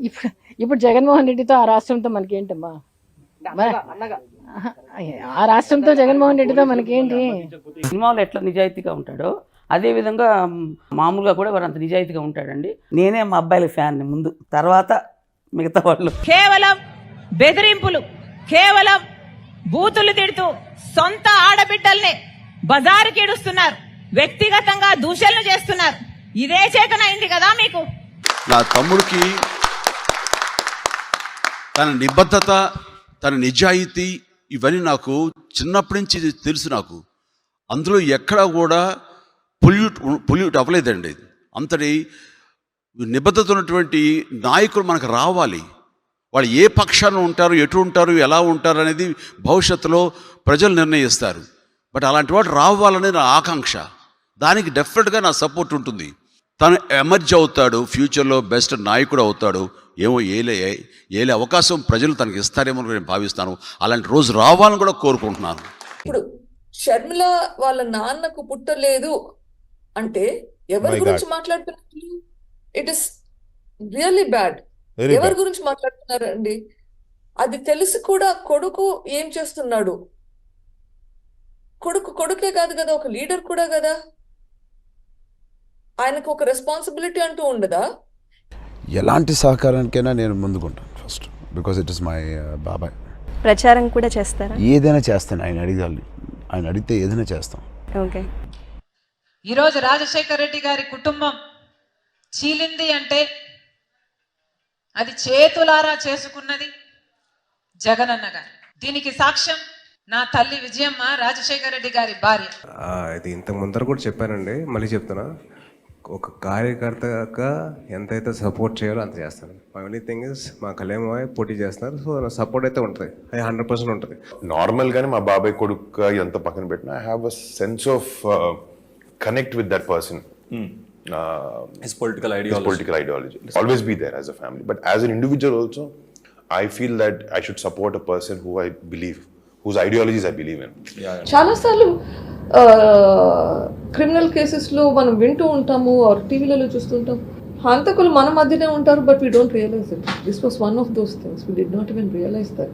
ఇప్పుడు ఇప్పుడు జగన్మోహన్ రెడ్డితో ఆ రాష్ట్రంతో మనకేంటమ్మా? ఆ రాష్ట్రంతో జగన్మోహన్ రెడ్డితో మనకేంటి? సినిమాలో ఎట్లా నిజాయితీగా ఉంటాడో అదే విధంగా మామూలుగా కూడా వారు అంత నిజాయితీగా ఉంటాడండి. నేనే మా అబ్బాయిల ఫ్యాన్ ముందు, తర్వాత మిగతా వాళ్ళు. కేవలం బెదిరింపులు, కేవలం బూతులు తిడుతూ సొంత ఆడబిడ్డల్ని బజారుకి ఇడుస్తున్నారు, వ్యక్తిగతంగా దూషణలు చేస్తున్నారు. ఇదే చేతనైంది కదా మీకు? నా తమ్ముడికి తన నిబద్ధత, తన నిజాయితీ ఇవన్నీ నాకు చిన్నప్పటి నుంచి తెలుసు. నాకు అందులో ఎక్కడా కూడా పొల్యూట్ అవ్వలేదండి. అంతటి నిబద్ధత ఉన్నటువంటి నాయకులు మనకు రావాలి. వాళ్ళు ఏ పక్షాన ఉంటారు, ఎటు ఉంటారు, ఎలా ఉంటారు అనేది భవిష్యత్తులో ప్రజలు నిర్ణయిస్తారు. బట్ అలాంటి వాడు రావాలనే నా ఆకాంక్ష. దానికి డెఫినెట్గా నా సపోర్ట్ ఉంటుంది. తను ఎమర్జ్ అవుతాడు, ఫ్యూచర్లో బెస్ట్ నాయకుడు అవుతాడు. ఏమో ఏలే అవకాశం ప్రజలు తనకి ఇస్తారేమో నేను భావిస్తాను. అలాంటి రోజు రావాలని కూడా కోరుకుంటున్నాను. ఇప్పుడు షర్మిల వాళ్ళ నాన్నకు పుట్టలేదు అంటే ఎవరి గురించి మాట్లాడుతున్నారు? It is really bad. ఎవరి గురించి మాట్లాడుతున్నారు అండి? అది తెలిసి కూడా కొడుకు ఏం చేస్తున్నాడు? కొడుకే కాదు కదా, ఒక లీడర్ కూడా కదా. ఆయనకు ఒక రెస్పాన్సిబిలిటీ అంటూ ఉండదా? ఎలాంటి సహకారానికైనా నేను ముందుకుంటాను first, because it is my బాబాయ్. ప్రచారం కూడా చేస్తారా? ఏదైనా చేస్తాను, ఆయన అడిగితే ఏదైనా చేస్తాం. ఓకే. ఈరోజు రాజశేఖర్ రెడ్డి గారి కుటుంబం చీలింది అంటే అది చేతులారా చేసుకున్నది జగనన్న గారు. దీనికి సాక్ష్యం నా తల్లి విజయమ్మ, రాజశేఖర్ రెడ్డి గారి భార్య. ఇది ఇంతకు ముందర కూడా చెప్పానండి, మళ్ళీ చెప్తున్నా. ఒక కార్యకర్తగా ఎంతైతే సపోర్ట్ చేయాలో అంత చేస్తాను. ఓన్లీ థింగ్ ఇస్ మా కళ్యాణ్ పోటీ చేస్తున్నారు, సో నా సపోర్ట్ అయితే ఉంటుంది, అది 100% ఉంటుంది. నార్మల్గానే మా బాబాయ్ కొడుకు ఎంత పక్కన పెట్టినా I have a sense of connect with that person. His political ideology. Always be there as a family. But as an individual also, I feel that I should support a person who I believe, whose ideologies I believe in. చాలా సార్లు criminal cases లో మనం వింటూ ఉంటాము, టీవీలలో చూస్తుంటాం, హంతకులు మన మధ్యనే ఉంటారు, but we don't realize it. This was one of those things. We did not even realize that.